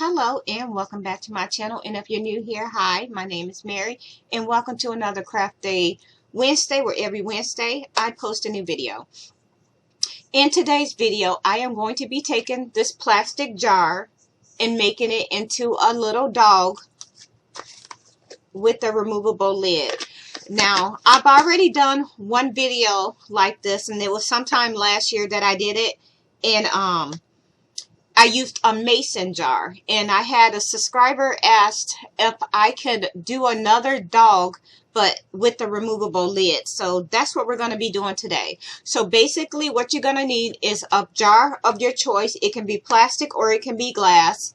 Hello and welcome back to my channel, and if you're new here, hi, my name is Mary and welcome to another Craft Day Wednesday, where every Wednesday I post a new video. In today's video I am going to be taking this plastic jar and making it into a little dog with a removable lid. Now I've already done one video like this, and it was sometime last year that I did it, and I used a mason jar, and I had a subscriber asked if I could do another dog but with the removable lid. So that's what we're going to be doing today. So basically what you're going to need is a jar of your choice. It can be plastic or it can be glass.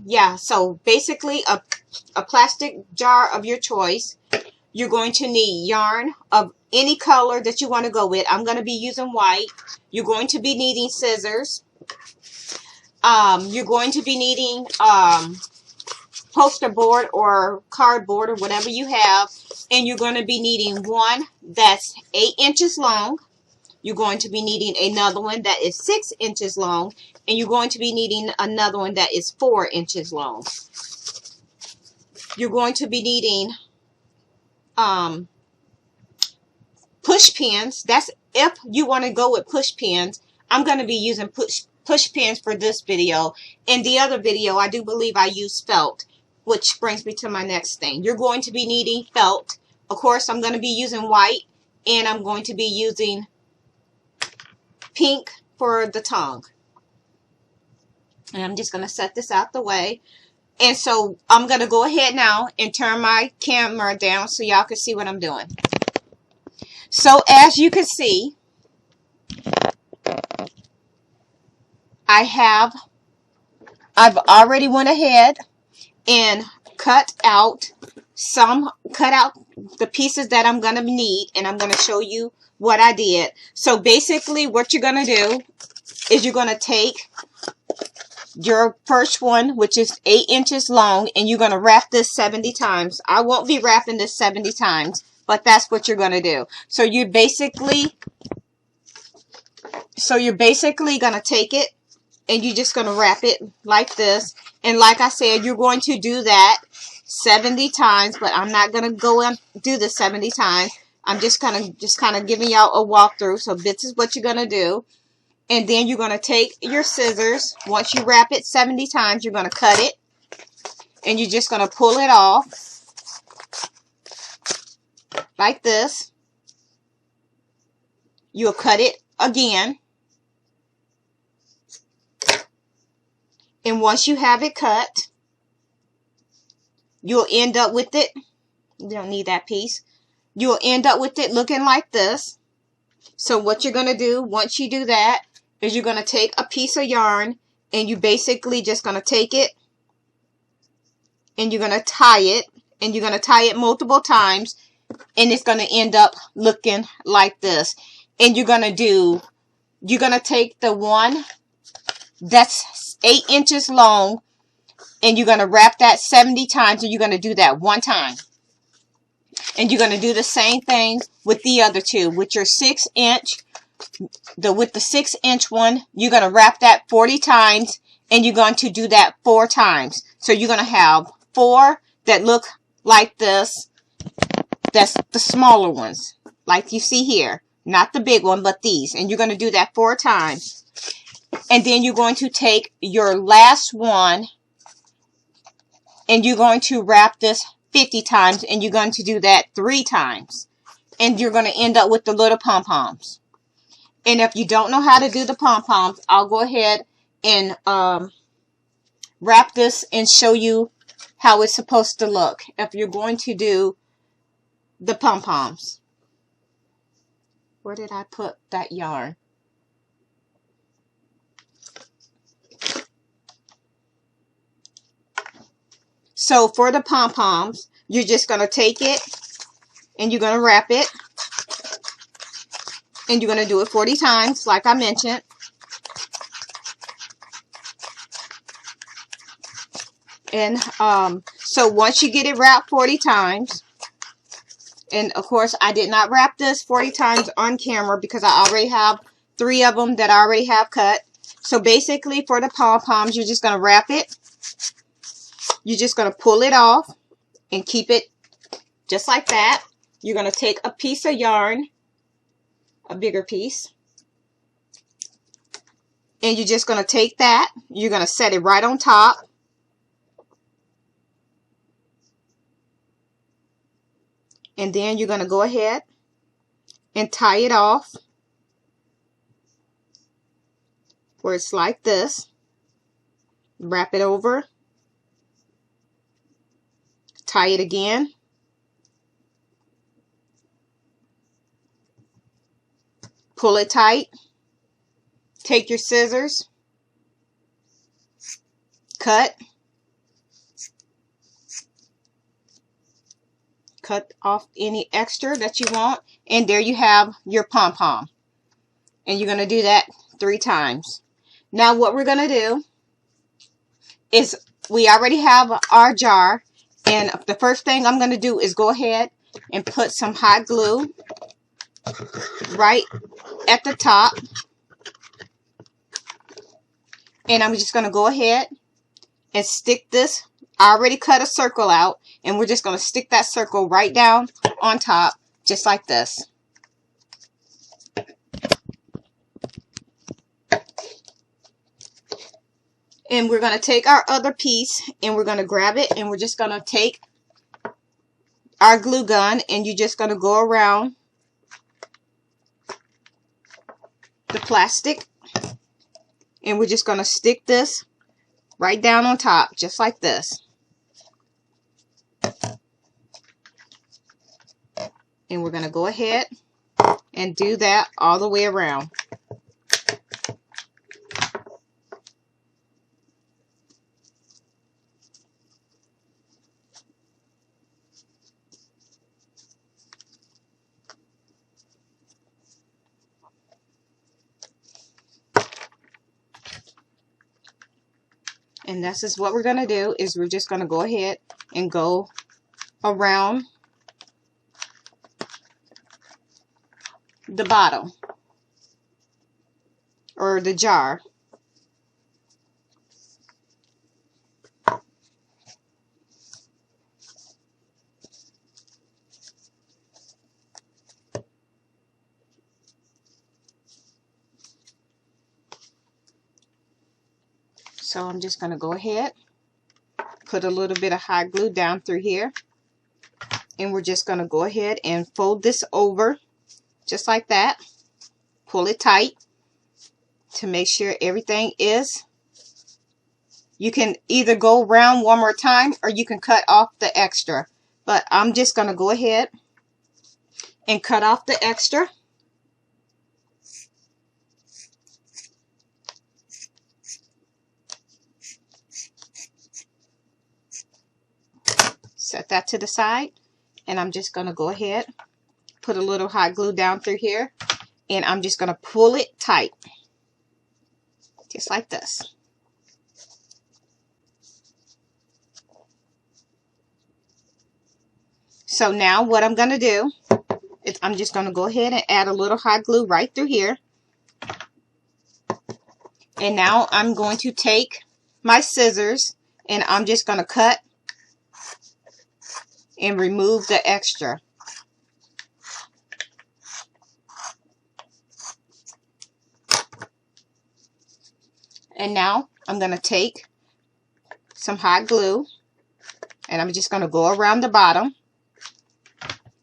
Yeah, so basically a plastic jar of your choice. You're going to need yarn of any color that you want to go with. I'm going to be using white. You're going to be needing scissors. You're going to be needing poster board or cardboard or whatever you have. And you're going to be needing one that's 8 inches long. You're going to be needing another one that is 6 inches long. And you're going to be needing another one that is 4 inches long. You're going to be needing push pins. That's if you want to go with push pins. I'm going to be using push pins for this video. In the other video, I do believe I used felt, which brings me to my next thing. You're going to be needing felt. Of course, I'm going to be using white, and I'm going to be using pink for the tongue. And I'm just going to set this out the way. And so I'm going to go ahead now and turn my camera down so y'all can see what I'm doing. So as you can see, I've already went ahead and cut out the pieces that I'm going to need, and I'm going to show you what I did. So basically what you're going to do is you're going to take your first one, which is 8 inches long, and you're going to wrap this 70 times. I won't be wrapping this 70 times, but that's what you're going to do. So you're basically going to take it, and you're just going to wrap it like this. And like I said, you're going to do that 70 times, but I'm not going to go and do the 70 times. I'm just kind of giving y'all a walkthrough. So this is what you're going to do. And then you're going to take your scissors. Once you wrap it 70 times, you're going to cut it. And you're just going to pull it off like this. You'll cut it again. And once you have it cut, you'll end up with it. You don't need that piece. You'll end up with it looking like this. So what you're going to do once you do that is you're going to take a piece of yarn, and you basically just going to take it and you're going to tie it, and you're going to tie it multiple times, and it's going to end up looking like this. And you're going to take the one that's 8 inches long, and you're going to wrap that 70 times, and you're going to do that one time. And you're going to do the same thing with the other two. With your 6 inch, with the 6 inch one, you're going to wrap that 40 times, and you're going to do that 4 times. So you're going to have 4 that look like this. That's the smaller ones, like you see here. Not the big one, but these. And you're going to do that 4 times. And then you're going to take your last one, and you're going to wrap this 50 times, and you're going to do that 3 times. And you're going to end up with the little pom-poms. And if you don't know how to do the pom-poms, I'll go ahead and wrap this and show you how it's supposed to look if you're going to do the pom-poms. Where did I put that yarn? So for the pom-poms, you're just going to take it, and you're going to wrap it, and you're going to do it 40 times, like I mentioned. And so once you get it wrapped 40 times, and of course I did not wrap this 40 times on camera because I already have 3 of them that I already have cut. So basically for the pom-poms, you're just going to wrap it. You're just going to pull it off and keep it just like that. You're going to take a piece of yarn, a bigger piece, and you're just going to take that. You're going to set it right on top. And then you're going to go ahead and tie it off where it's like this. Wrap it over. Tie it again. Pull it tight. Take your scissors. Cut. Cut off any extra that you want. And there you have your pom-pom. And you're going to do that 3 times. Now what we're going to do is we already have our jar. And the first thing I'm going to do is go ahead and put some hot glue right at the top. And I'm just going to go ahead and stick this. I already cut a circle out. And we're just going to stick that circle right down on top, just like this. And we're going to take our other piece and we're going to grab it and we're just going to take our glue gun and you're just going to go around the plastic and we're just going to stick this right down on top, just like this. And we're going to go ahead and do that all the way around. And this is what we're going to do, is we're just going to go ahead and go around the bottom or the jar. So I'm just going to go ahead, put a little bit of hot glue down through here, and we're just going to go ahead and fold this over just like that. Pull it tight to make sure everything is. You can either go around one more time or you can cut off the extra. But I'm just going to go ahead and cut off the extra. Set that to the side. And I'm just going to go ahead, put a little hot glue down through here. And I'm just going to pull it tight. Just like this. So now what I'm going to do is I'm just going to go ahead and add a little hot glue right through here. And now I'm going to take my scissors and I'm just going to cut and remove the extra. And now I'm going to take some hot glue and I'm just going to go around the bottom.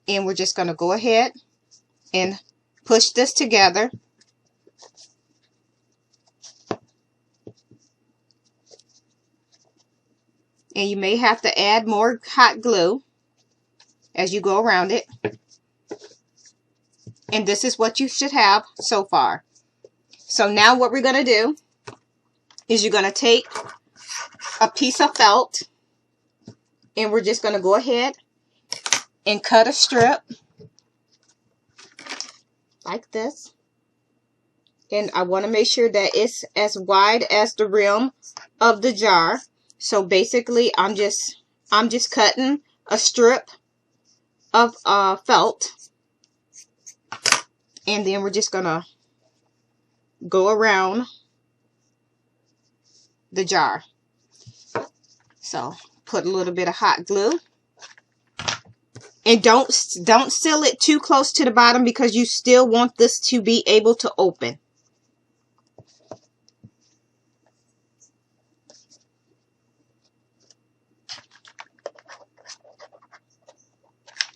And we're just going to go ahead and push this together. And you may have to add more hot glue as you go around it. And this is what you should have so far. So now what we're going to do is you're going to take a piece of felt and we're just going to go ahead and cut a strip like this. And I want to make sure that it's as wide as the rim of the jar. So basically I'm just cutting a strip of felt, and then we're just gonna go around the jar. So put a little bit of hot glue. And don't seal it too close to the bottom because you still want this to be able to open.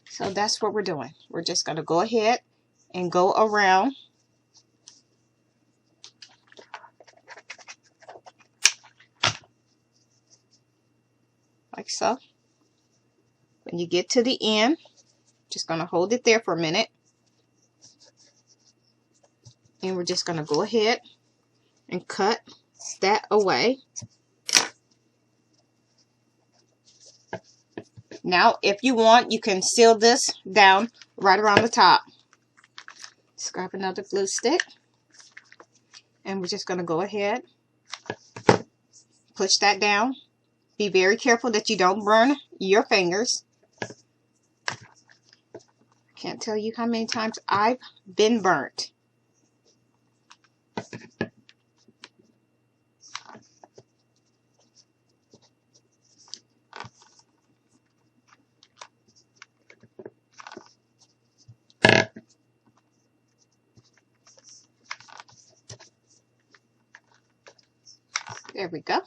So that's what we're doing. We're just going to go ahead and go around. Like so. When you get to the end, just going to hold it there for a minute. And we're just going to go ahead and cut that away. Now, if you want, you can seal this down right around the top. Just grab another glue stick. And we're just going to go ahead, push that down. Be very careful that you don't burn your fingers. Can't tell you how many times I've been burnt. There we go.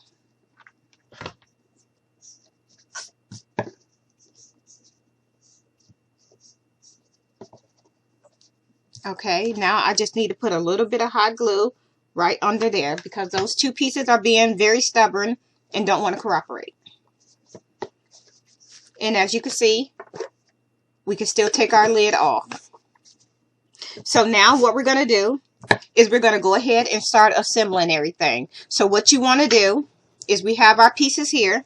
Okay, now I just need to put a little bit of hot glue right under there because those two pieces are being very stubborn and don't want to cooperate. And as you can see, we can still take our lid off. So now what we're going to do is we're going to go ahead and start assembling everything. So what you want to do is we have our pieces here,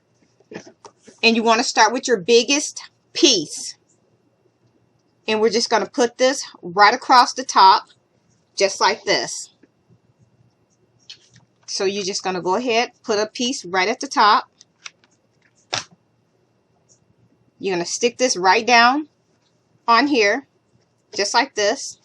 and you want to start with your biggest piece. And we're just going to put this right across the top, just like this. So you're just going to go ahead, put a piece right at the top. You're going to stick this right down on here, just like this.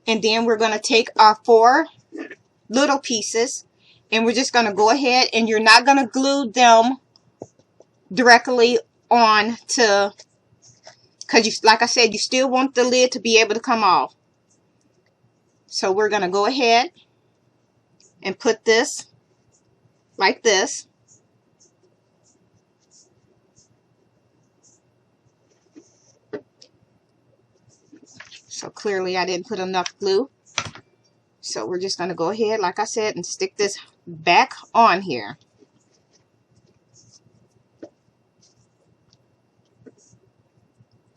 And then we're going to take our 4 little pieces and we're just going to go ahead, and you're not going to glue them directly on to, because you, like I said, you still want the lid to be able to come off. So we're going to go ahead and put this like this. So clearly I didn't put enough glue. So we're just going to go ahead, like I said, and stick this back on here.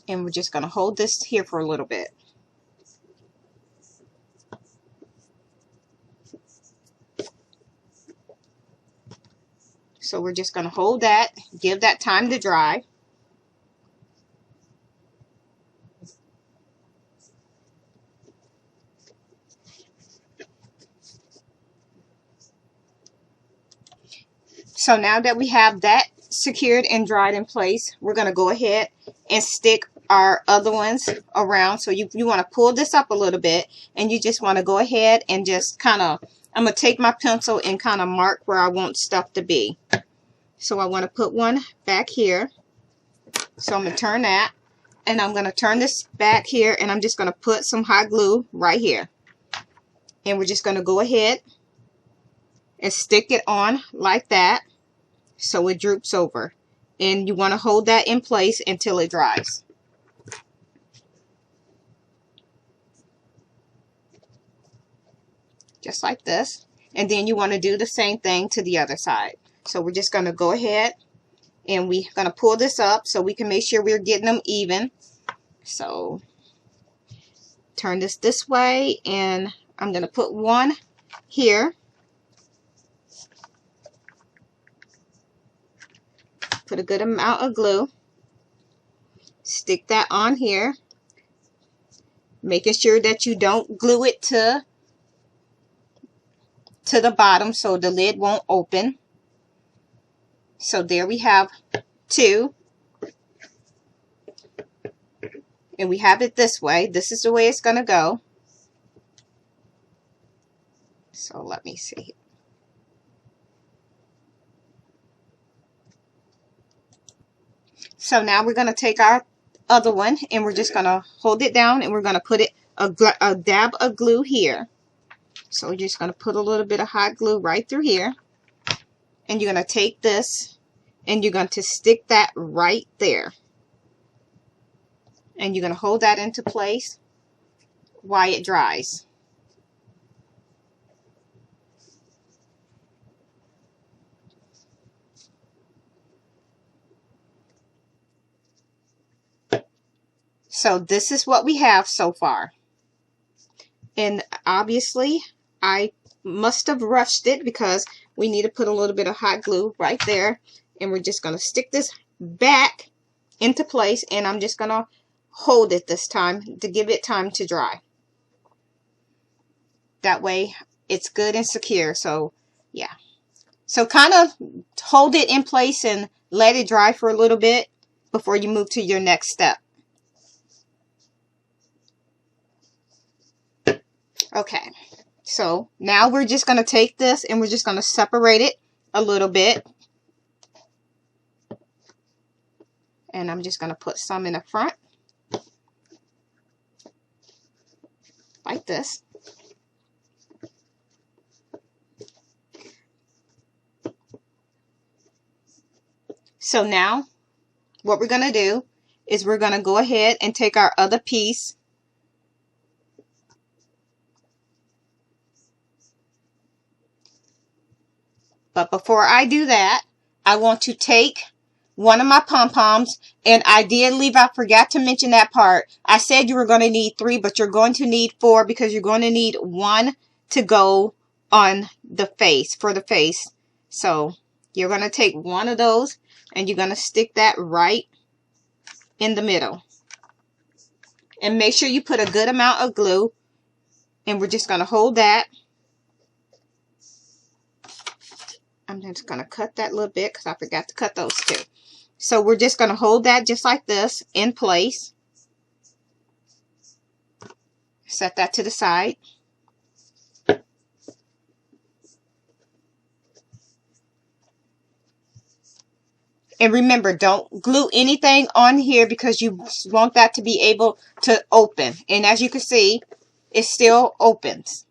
And we're just going to hold this here for a little bit. So we're just going to hold that, give that time to dry. So now that we have that secured and dried in place, we're going to go ahead and stick our other ones around. So you want to pull this up a little bit, and you just want to go ahead and just kind of, I'm going to take my pencil and kind of mark where I want stuff to be. So I want to put one back here. So I'm going to turn that, and I'm going to turn this back here, and I'm just going to put some hot glue right here. And we're just going to go ahead and stick it on like that so it droops over. And you want to hold that in place until it dries. Just like this. And then you want to do the same thing to the other side. So we're just going to go ahead and we're going to pull this up so we can make sure we're getting them even. So turn this way, and I'm going to put one here. Put a good amount of glue. Stick that on here. Making sure that you don't glue it to the bottom so the lid won't open. So there we have 2. and we have it this way. This is the way it's going to go. So let me see. So now we're going to take our other one and we're just going to hold it down and we're going to put it a dab of glue here. So we're just going to put a little bit of hot glue right through here. And you're going to take this and you're going to stick that right there. And you're going to hold that into place while it dries. So this is what we have so far. And obviously I must have rushed it because we need to put a little bit of hot glue right there. And we're just going to stick this back into place, and I'm just going to hold it this time to give it time to dry. That way it's good and secure. So yeah. So kind of hold it in place and let it dry for a little bit before you move to your next step. Okay, so now we're just going to take this and we're just going to separate it a little bit. And I'm just going to put some in the front. Like this. So now what we're going to do is we're going to go ahead and take our other piece. But before I do that, I want to take one of my pom-poms, and I did leave, I forgot to mention that part. I said you were going to need 3, but you're going to need 4 because you're going to need 1 to go on the face, for the face. So you're going to take one of those and you're going to stick that right in the middle. And make sure you put a good amount of glue, and we're just going to hold that. I'm just going to cut that little bit because I forgot to cut those too. So we're just going to hold that just like this in place. Set that to the side. And remember, don't glue anything on here because you want that to be able to open. And as you can see, it still opens.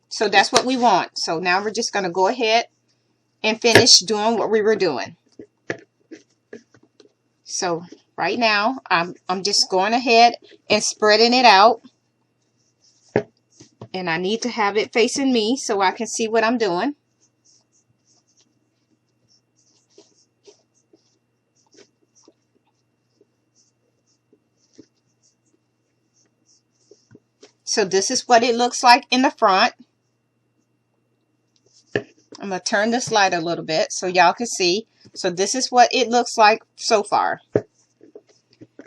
So that's what we want. So now we're just going to go ahead and finish doing what we were doing. So right now, I'm just going ahead and spreading it out. And I need to have it facing me so I can see what I'm doing. So this is what it looks like in the front. I'm going to turn this light a little bit so y'all can see. So this is what it looks like so far.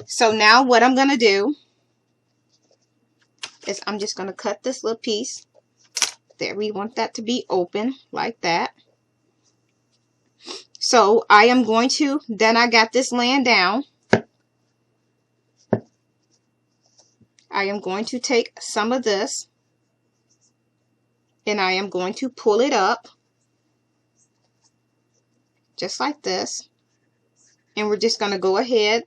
So now what I'm going to do is I'm just going to cut this little piece. There, we want that to be open like that. So I am going to, then I got this laying down. I am going to take some of this and I am going to pull it up. Just like this, and we're just going to go ahead,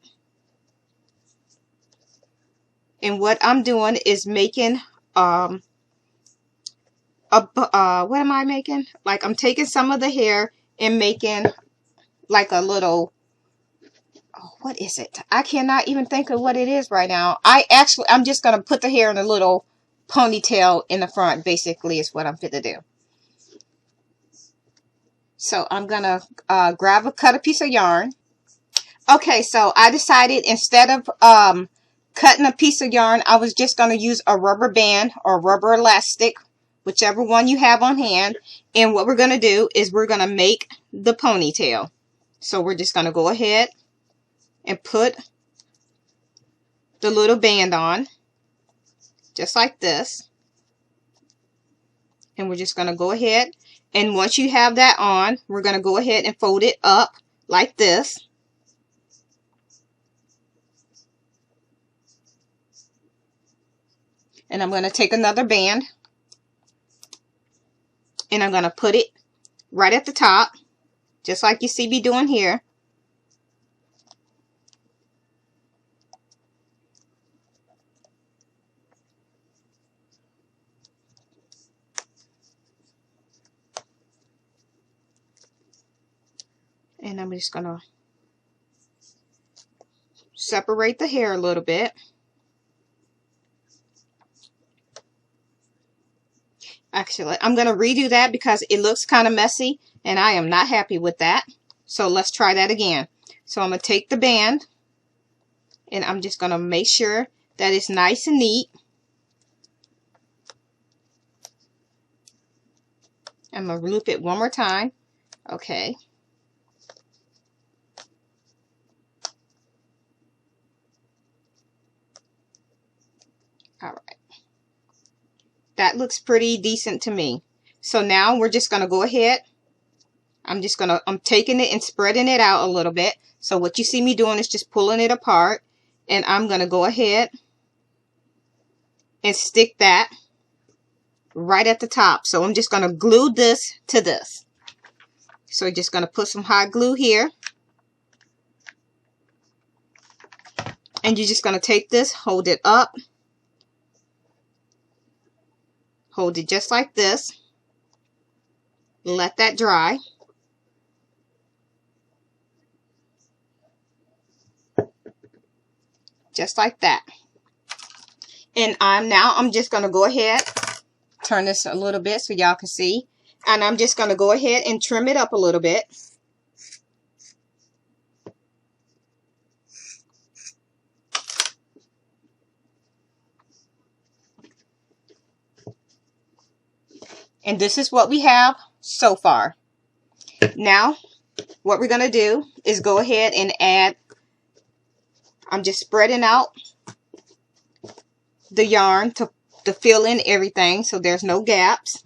and what I'm doing is making what am I making? Like, I'm taking some of the hair and making like a little, oh, what is it? I cannot even think of what it is right now. I'm just going to put the hair in a little ponytail in the front, basically, is what I'm going to do. So I'm going to cut a piece of yarn. Okay, so I decided instead of cutting a piece of yarn, I was just going to use a rubber band or rubber elastic, whichever one you have on hand. And what we're going to do is we're going to make the ponytail. So we're just going to go ahead and put the little band on, just like this. And we're just going to go ahead. And once you have that on, we're going to go ahead and fold it up like this. And I'm going to take another band and I'm going to put it right at the top, just like you see me doing here. And I'm just going to separate the hair a little bit. Actually, I'm going to redo that because it looks kind of messy and I am not happy with that. So let's try that again. So I'm going to take the band and I'm just going to make sure that it's nice and neat. I'm going to loop it one more time. Okay. All right. That looks pretty decent to me. So now we're just going to go ahead. I'm taking it and spreading it out a little bit. So what you see me doing is just pulling it apart. And I'm going to go ahead and stick that right at the top. So I'm just going to glue this to this. So you're just going to put some hot glue here. And you're just going to take this, hold it up. Hold it just like this. Let that dry. Just like that. And I'm just going to go ahead, turn this a little bit so y'all can see. And I'm just going to go ahead and trim it up a little bit. And this is what we have so far. Now, what we're going to do is go ahead and add, I'm just spreading out the yarn to fill in everything so there's no gaps.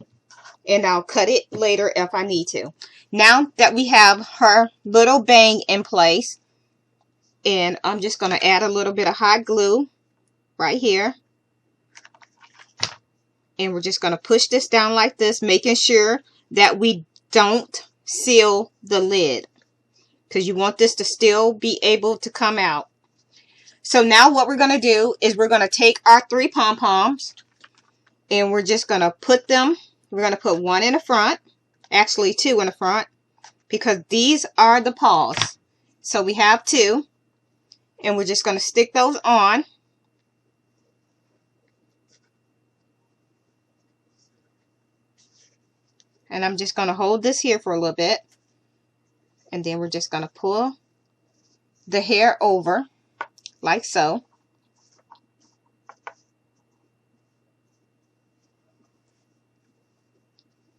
And I'll cut it later if I need to. Now that we have her little bang in place, and I'm just going to add a little bit of hot glue right here. And we're just going to push this down like this, making sure that we don't seal the lid, because you want this to still be able to come out. So now what we're going to do is we're going to take our 3 pom-poms and we're just going to put them, we're going to put one in the front, actually 2 in the front, because these are the paws. So we have 2, and we're just going to stick those on. And I'm just going to hold this here for a little bit. And then we're just going to pull the hair over like so.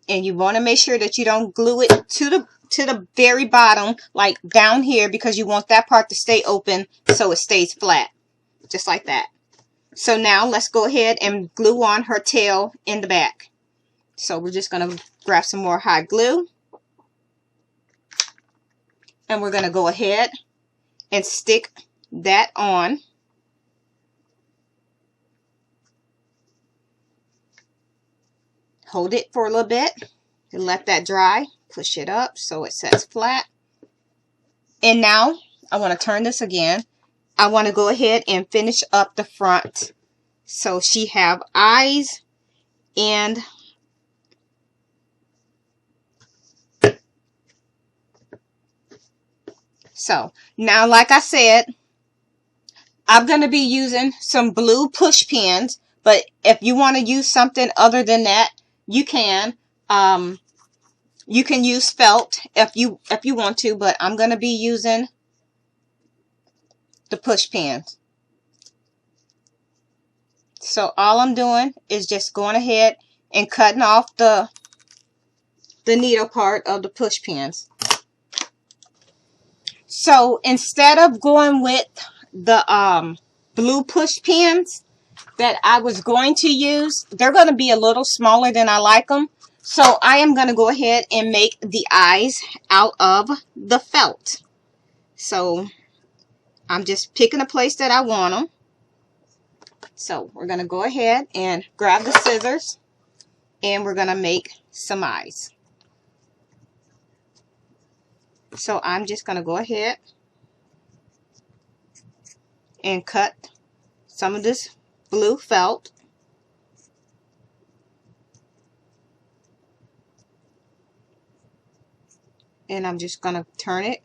And you want to make sure that you don't glue it to the very bottom, like down here, because you want that part to stay open so it stays flat. Just like that. So now let's go ahead and glue on her tail in the back. So we're just going to grab some more hot glue. And we're going to go ahead and stick that on. Hold it for a little bit and let that dry. Push it up so it sets flat. And now I want to turn this again. I want to go ahead and finish up the front. So she have eyes and so now, like I said, I'm going to be using some blue push pins, but if you want to use something other than that, you can. You can use felt if you want to, but I'm going to be using the push pins. So all I'm doing is just going ahead and cutting off the needle part of the push pins. So instead of going with the blue push pins that I was going to use, they're going to be a little smaller than I like them. So I am going to go ahead and make the eyes out of the felt. So I'm just picking a place that I want them. So we're going to go ahead and grab the scissors and we're going to make some eyes. So I'm just going to go ahead and cut some of this blue felt. And I'm just going to turn it,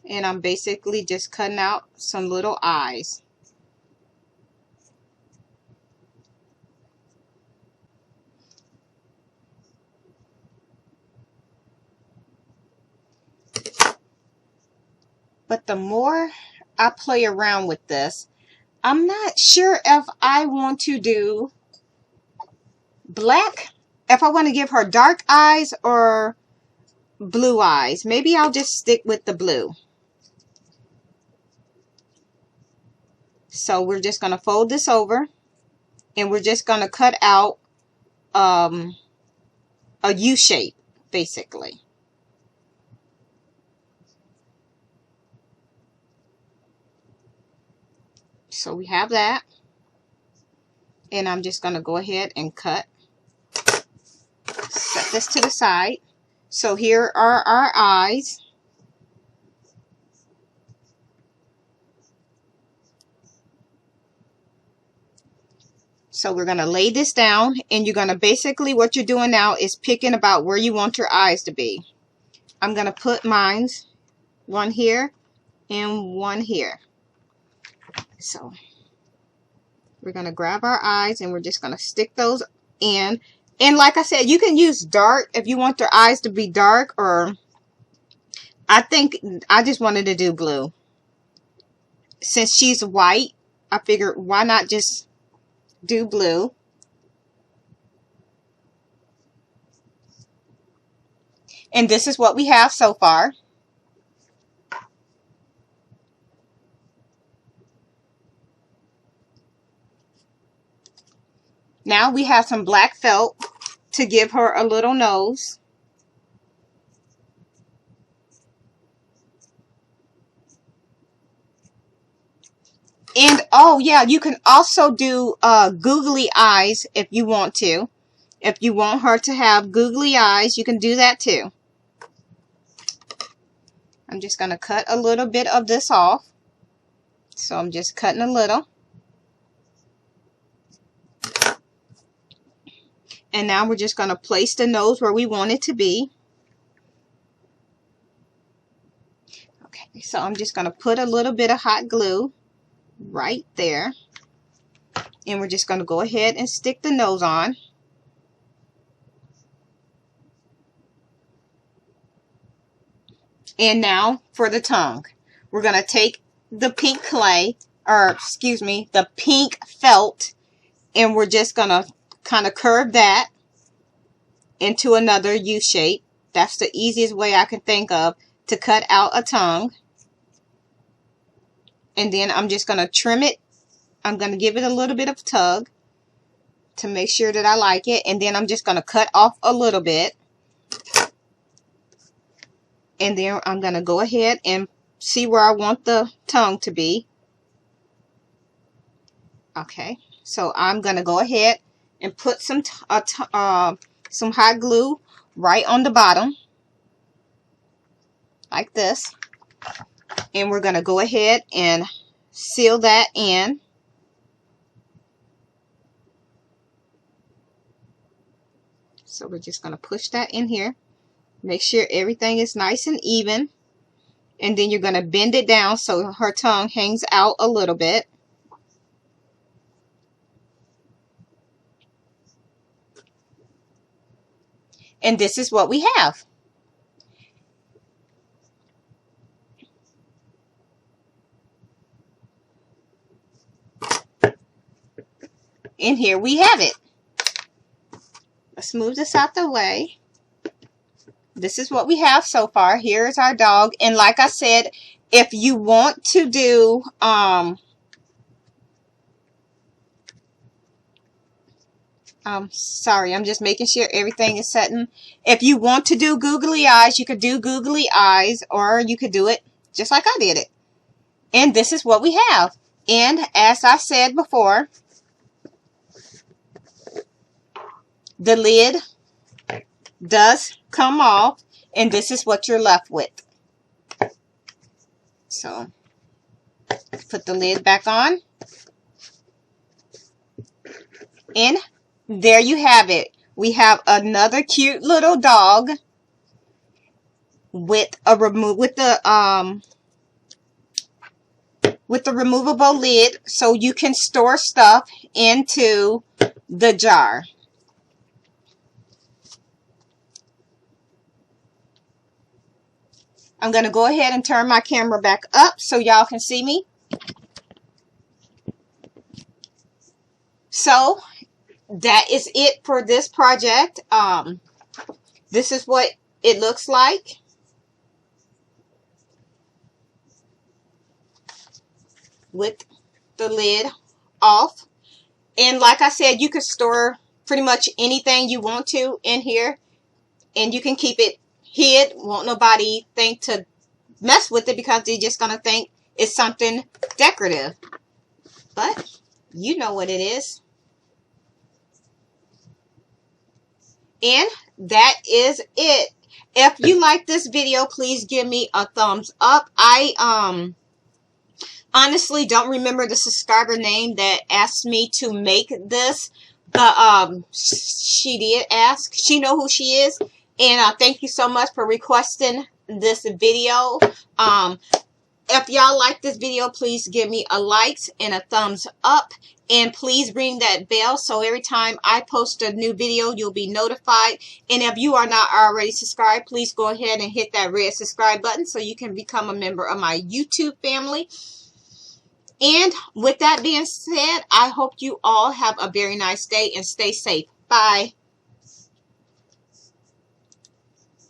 and I'm basically just cutting out some little eyes. But the more I play around with this, I'm not sure if I want to do black, if I want to give her dark eyes or blue eyes. Maybe I'll just stick with the blue. So we're just going to fold this over and we're just going to cut out a U shape basically. So we have that, and I'm just going to go ahead and cut. Set this to the side. So here are our eyes. So we're going to lay this down, and you're going to basically, what you're doing now is picking about where you want your eyes to be. I'm going to put mine, one here and one here. So we're going to grab our eyes and we're just going to stick those in. And like I said, you can use dark if you want their eyes to be dark, or I think I just wanted to do blue. Since she's white, I figured why not just do blue. And this is what we have so far. Now we have some black felt to give her a little nose. And oh yeah, you can also do googly eyes if you want to. If you want her to have googly eyes, you can do that too. I'm just going to cut a little bit of this off. So I'm just cutting a little. And now we're just going to place the nose where we want it to be. Okay, so I'm just going to put a little bit of hot glue right there. And we're just going to go ahead and stick the nose on. And now for the tongue. We're going to take the pink clay, or excuse me, the pink felt, and we're just going to kind of curve that into another U shape. That's the easiest way I can think of to cut out a tongue. And then I'm just going to trim it. I'm going to give it a little bit of a tug to make sure that I like it. And then I'm just going to cut off a little bit. And then I'm going to go ahead and see where I want the tongue to be. Okay, so I'm going to go ahead and put some hot glue right on the bottom, like this. And we're going to go ahead and seal that in. So we're just going to push that in here. Make sure everything is nice and even. And then you're going to bend it down so her tongue hangs out a little bit. And this is what we have. And here we have it. Let's move this out the way. This is what we have so far. Here is our dog. And like I said, if you want to do sorry, I'm just making sure everything is setting. If you want to do googly eyes, you could do googly eyes, or you could do it just like I did it. And this is what we have. And as I said before, the lid does come off, and this is what you're left with. So put the lid back on, and there you have it. We have another cute little dog with a with the removable lid, so you can store stuff into the jar. I'm going to go ahead and turn my camera back up so y'all can see me. So that is it for this project. This is what it looks like. With the lid off. And like I said, you could store pretty much anything you want to in here, and you can keep it hid. Won't nobody think to mess with it because they're just gonna think it's something decorative. But you know what it is. And that is it. If you like this video, please give me a thumbs up. I honestly don't remember the subscriber name that asked me to make this, but she did ask. She know who she is, and thank you so much for requesting this video. If y'all like this video, please give me a like and a thumbs up, and please ring that bell so every time I post a new video, you'll be notified. And if you are not already subscribed, please go ahead and hit that red subscribe button so you can become a member of my YouTube family. And with that being said, I hope you all have a very nice day and stay safe. Bye.